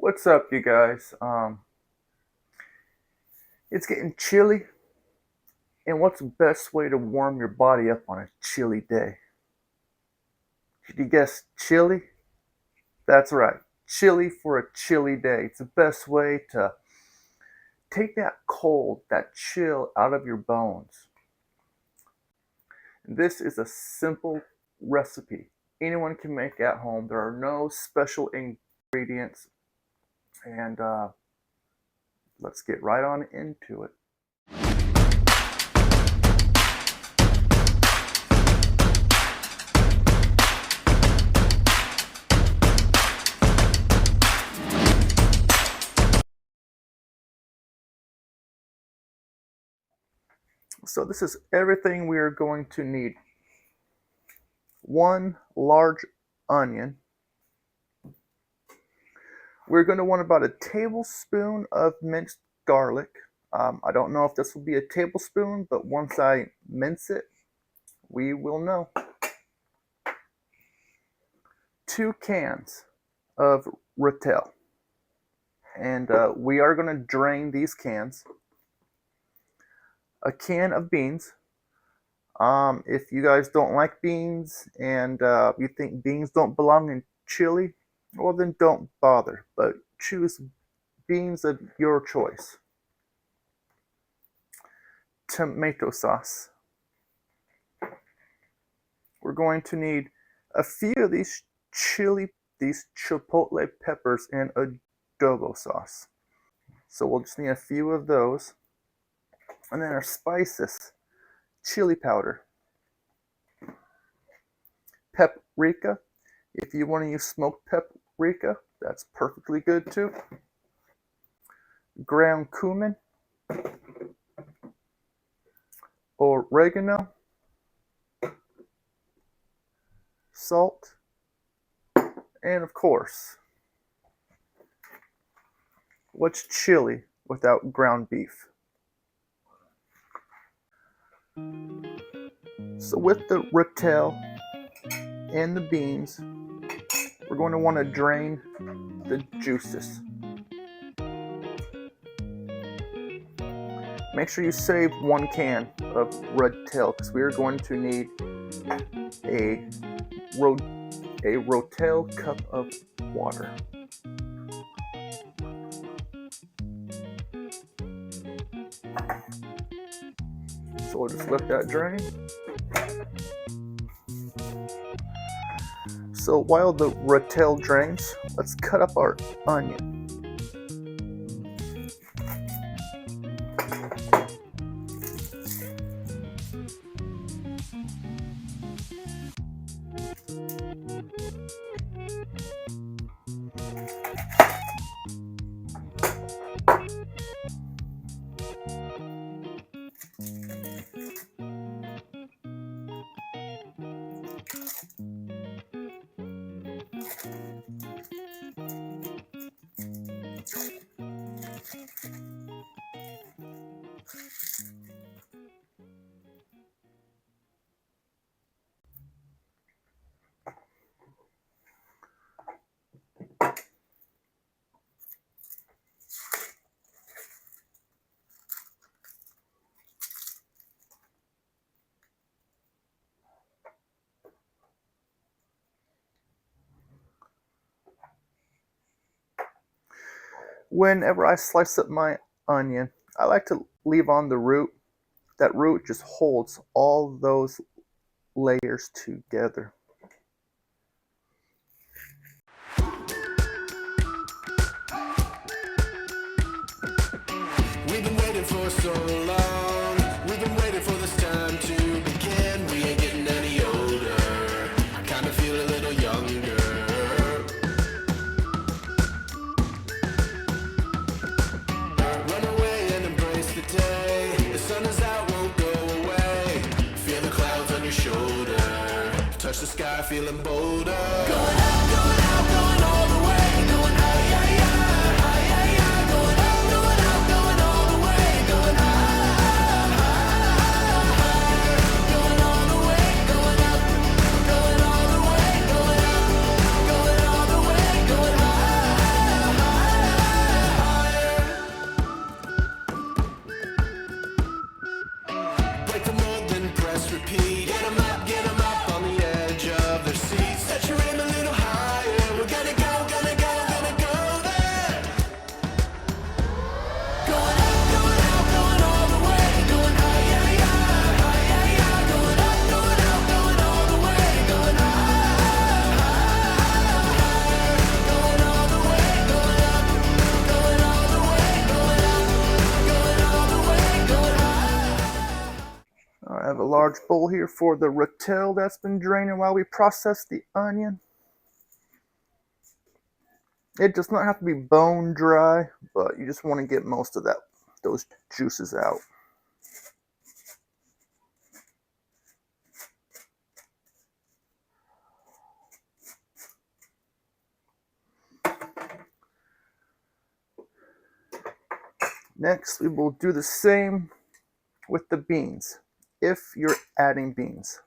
What's up, you guys? It's getting chilly, and what's the best way to warm your body up on a chilly day? Did you guess chili? That's right, chili for a chilly day. It's the best way to take that cold, that chill out of your bones. This is a simple recipe anyone can make at home. There are no special ingredients, and let's get right on into it. So this is everything we are going to need. 1 large onion. We're going to want about a tablespoon of minced garlic. I don't know if this will be a tablespoon, but once I mince it, we will know. 2 cans of Rotel. And we are going to drain these cans. A can of beans. If you guys don't like beans and you think beans don't belong in chili, well then don't bother, but choose beans of your choice. Tomato sauce. We're going to need a few of these chipotle peppers in adobo sauce. So we'll just need a few of those. And then our spices, chili powder, paprika. If you want to use smoked paprika, that's perfectly good too. Ground cumin, oregano, salt, and of course, what's chili without ground beef? So with the rotel and the beans, we're going to want to drain the juices. Make sure you save 1 can of rotel because we are going to need a rotel cup of water. So we'll just let that drain. So while the rotel drains, let's cut up our onion. Whenever I slice up my onion, I like to leave on the root. That root just holds all those layers together. We've been waiting for so long. We've been waiting for this time to begin. We ain't getting any older. I kind of feel a little younger. Run away and embrace the day. The sun is out, won't go away. Feel the clouds on your shoulder. Touch the sky, feeling bolder. Going out, going out, going all the way. Going out, yeah, yeah. large bowl here for the rotel that's been draining while we process the onion. It does not have to be bone dry, but you just want to get most of those juices out. Next, we will do the same with the beans, if you're adding beans.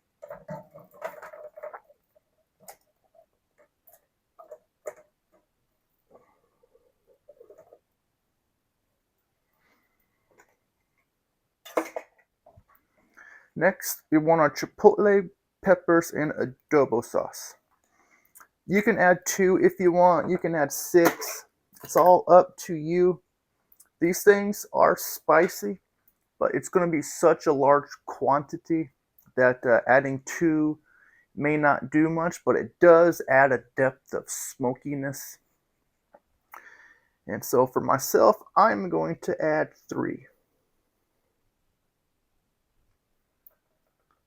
Next, we want our chipotle peppers and adobo sauce. You can add 2 if you want. You can add 6. It's all up to you. These things are spicy, but it's going to be such a large quantity that adding 2 may not do much, but it does add a depth of smokiness. And so for myself, I'm going to add 3.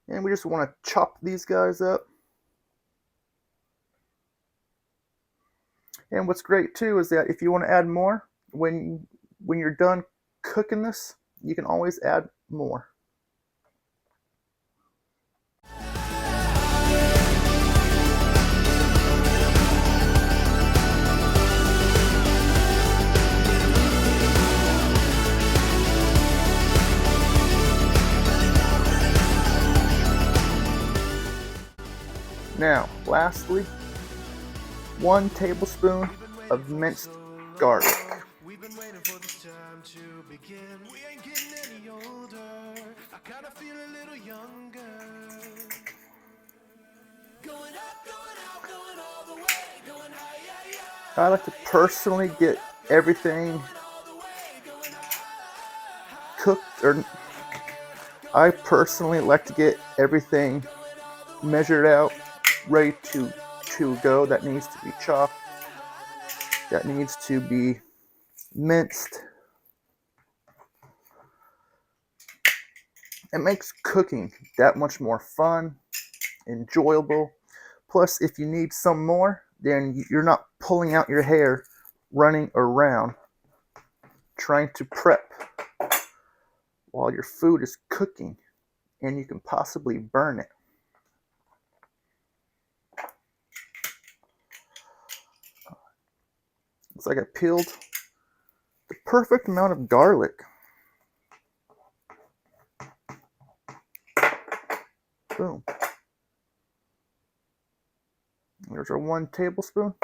And we just want to chop these guys up. And what's great too is that if you want to add more, when you're done cooking this, you can always add more. Now, lastly, 1 tablespoon of minced garlic. We've been waiting for this time to begin. We ain't getting any older. I kind of feel a little younger. Going up, going out, going all the way, going high, yeah, yeah. I like to personally get everything cooked, or I personally like to get everything measured out, ready to go. That needs to be chopped, that needs to be minced. It makes cooking that much more fun, enjoyable. Plus, if you need some more, then you're not pulling out your hair running around trying to prep while your food is cooking, and you can possibly burn it. Looks like I peeled the perfect amount of garlic. Boom. There's our 1 tablespoon.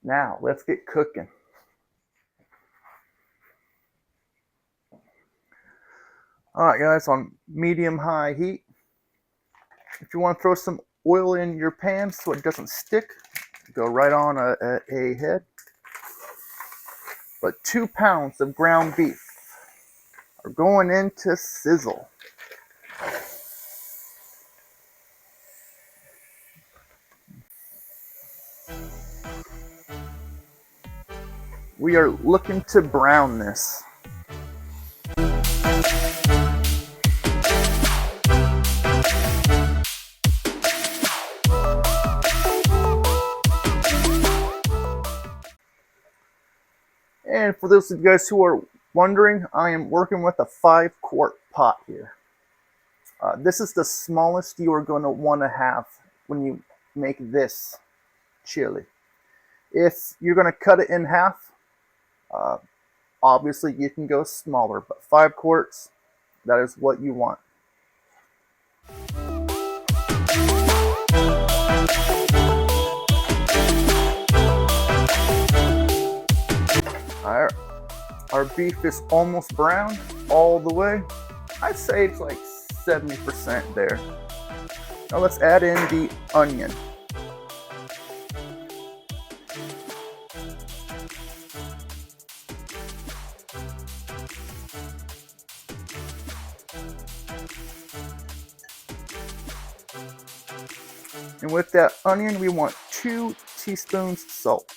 Now, let's get cooking. Alright guys, on medium-high heat. If you want to throw some oil in your pan so it doesn't stick, go right on ahead. But 2 pounds of ground beef are going into sizzle. We are looking to brown this. And for those of you guys who are wondering, I am working with a 5-quart pot here. This is the smallest you are going to want to have when you make this chili. If you're going to cut it in half, obviously you can go smaller, but 5 quarts, that is what you want. Our beef is almost brown all the way. I'd say it's like 70% there. Now let's add in the onion. And with that onion, we want 2 teaspoons salt.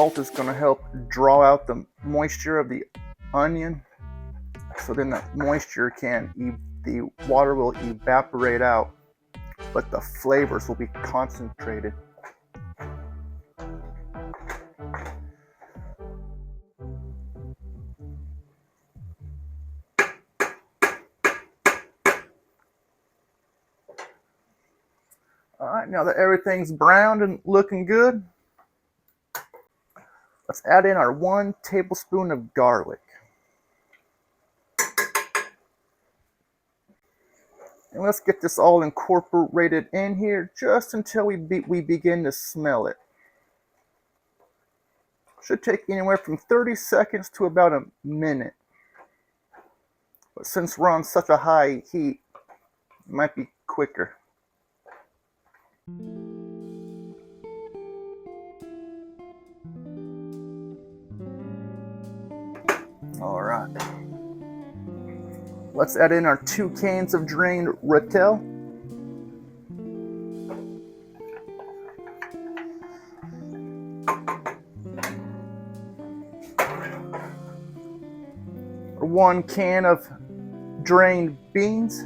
salt is going to help draw out the moisture of the onion. So then the moisture the water will evaporate out, but the flavors will be concentrated. All right, now that everything's browned and looking good, let's add in our 1 tablespoon of garlic. And let's get this all incorporated in here just until we begin to smell it. Should take anywhere from 30 seconds to about a minute. But since we're on such a high heat, it might be quicker. All right. Let's add in our 2 cans of drained Rotel. Our 1 can of drained beans.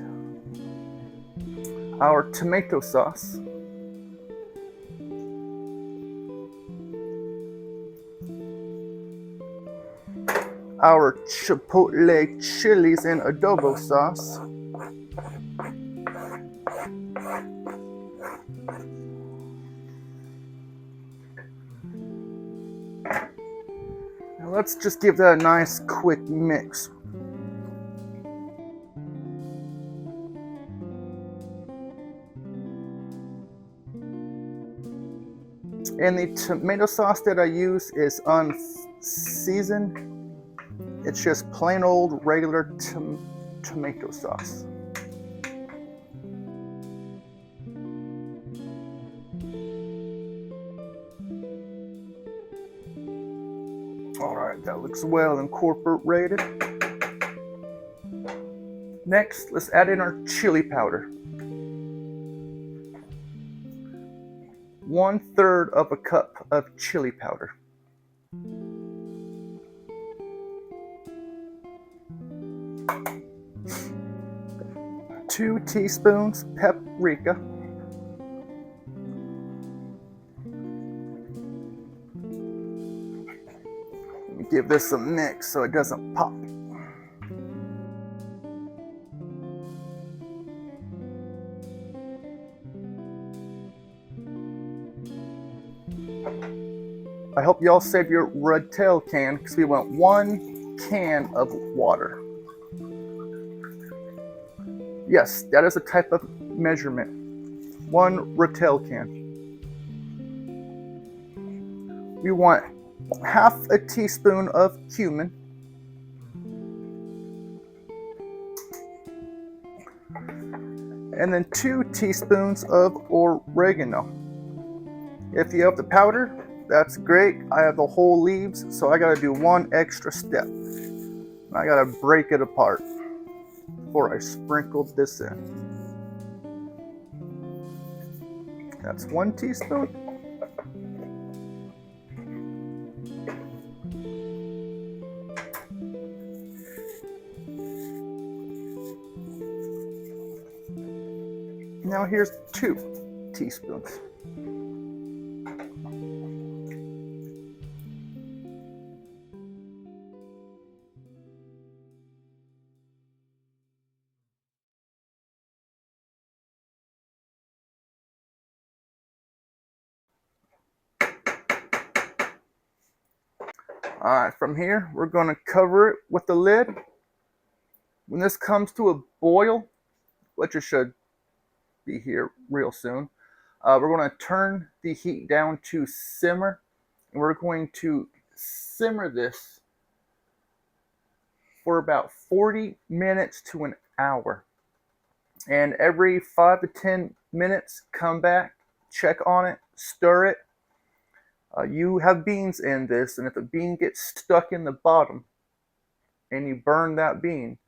Our tomato sauce. Our Chipotle chilies and Adobo sauce. Now let's just give that a nice quick mix. And the tomato sauce that I use is unseasoned. It's just plain old regular tomato sauce. All right, that looks well incorporated. Next, let's add in our chili powder. 1/3 of a cup of chili powder. 2 teaspoons paprika. Give this a mix so it doesn't pop. I hope y'all save your Rotel can because we want 1 can of water. Yes, that is a type of measurement. 1 Rotel can. We want 1/2 teaspoon of cumin. And then 2 teaspoons of oregano. If you have the powder, that's great. I have the whole leaves, so I gotta do 1 extra step. I gotta break it apart before I sprinkle this in. That's 1 teaspoon. Now here's 2 teaspoons. All right, from here, we're going to cover it with the lid. When this comes to a boil, which it should be here real soon, we're going to turn the heat down to simmer, and we're going to simmer this for about 40 minutes to an hour. And every 5 to 10 minutes, come back, check on it, stir it. You have beans in this, and if a bean gets stuck in the bottom and you burn that bean,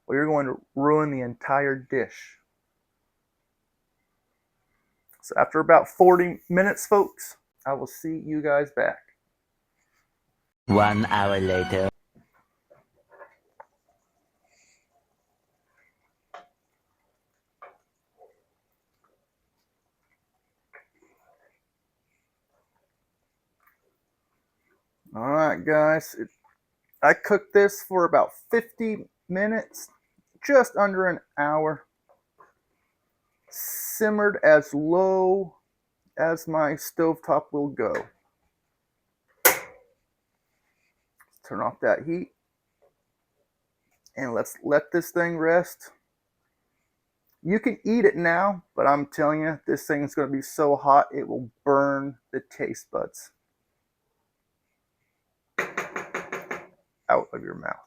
well, you're going to ruin the entire dish. So after about 40 minutes, folks, I will see you guys back. 1 hour later. Alright guys, I cooked this for about 50 minutes, just under an hour. Simmered as low as my stovetop will go. Turn off that heat. And let's let this thing rest. You can eat it now, but I'm telling you, this thing's going to be so hot, it will burn the taste buds out of your mouth.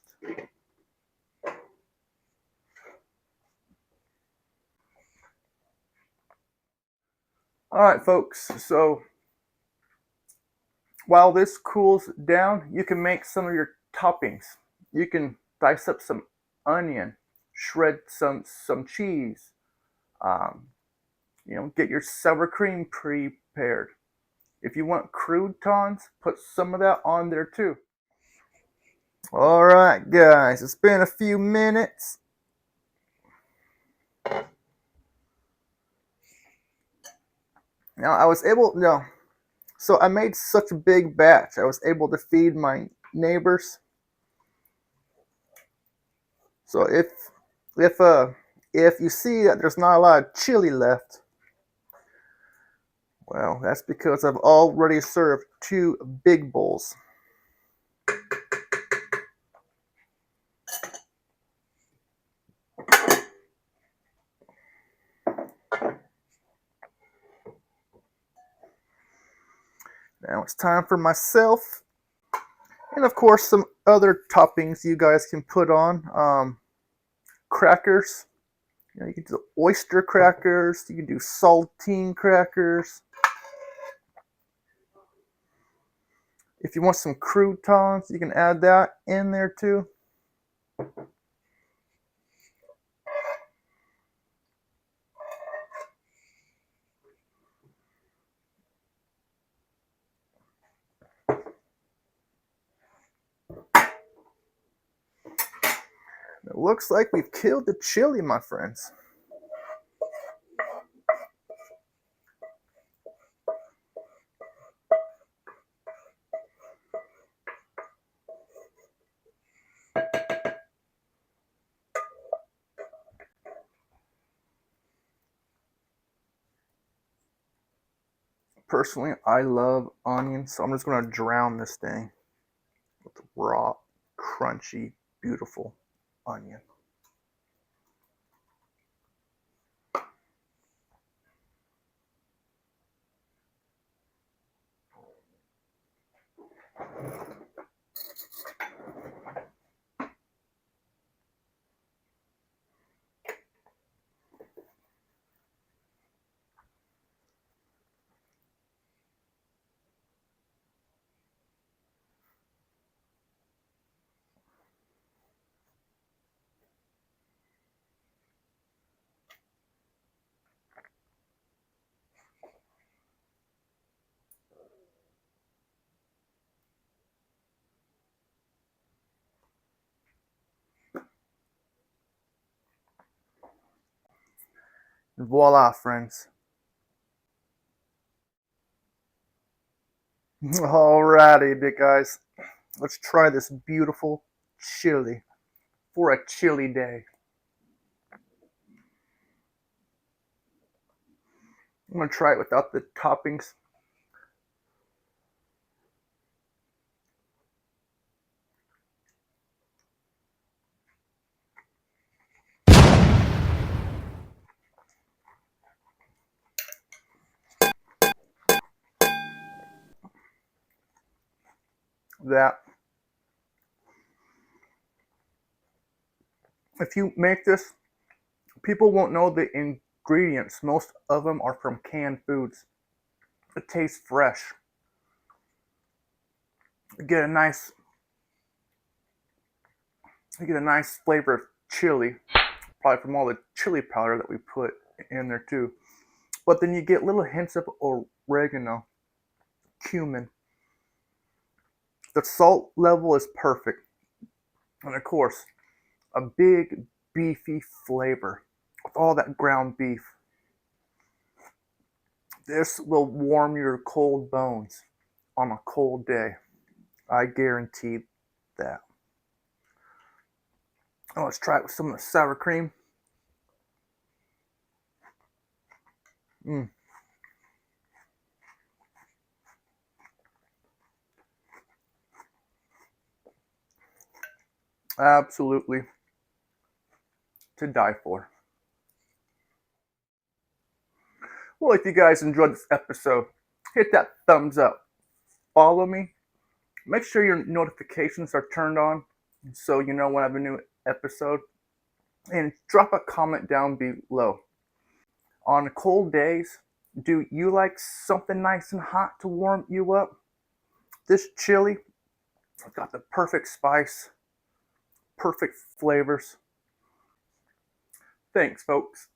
Alright folks, so while this cools down, you can make some of your toppings. You can dice up some onion, shred some cheese, get your sour cream prepared. If you want croutons, put some of that on there too. Alright guys, it's been a few minutes. Now so I made such a big batch, I was able to feed my neighbors. So if you see that there's not a lot of chili left, well, that's because I've already served 2 big bowls. Now it's time for myself. And of course, some other toppings you guys can put on. Crackers. You can do oyster crackers. You can do saltine crackers. If you want some croutons, you can add that in there too. It looks like we've killed the chili, my friends. Personally, I love onions, so I'm just going to drown this thing with raw, crunchy, beautiful onion. Voila, friends. Alrighty, big guys. Let's try this beautiful chili for a chilly day. I'm going to try it without the toppings. That if you make this, people won't know the ingredients. Most of them are from canned foods. It tastes fresh. You get a nice flavor of chili, probably from all the chili powder that we put in there too. But then you get little hints of oregano, cumin, The salt level is perfect. And of course, a big beefy flavor with all that ground beef. This will warm your cold bones on a cold day. I guarantee that. Oh, let's try it with some of the sour cream. Mm, absolutely to die for. Well, if you guys enjoyed this episode, hit that thumbs up. Follow me. Make sure your notifications are turned on so you know when I have a new episode. And drop a comment down below. On cold days, do you like something nice and hot to warm you up? This chili has got the perfect spice, perfect flavors. Thanks, folks.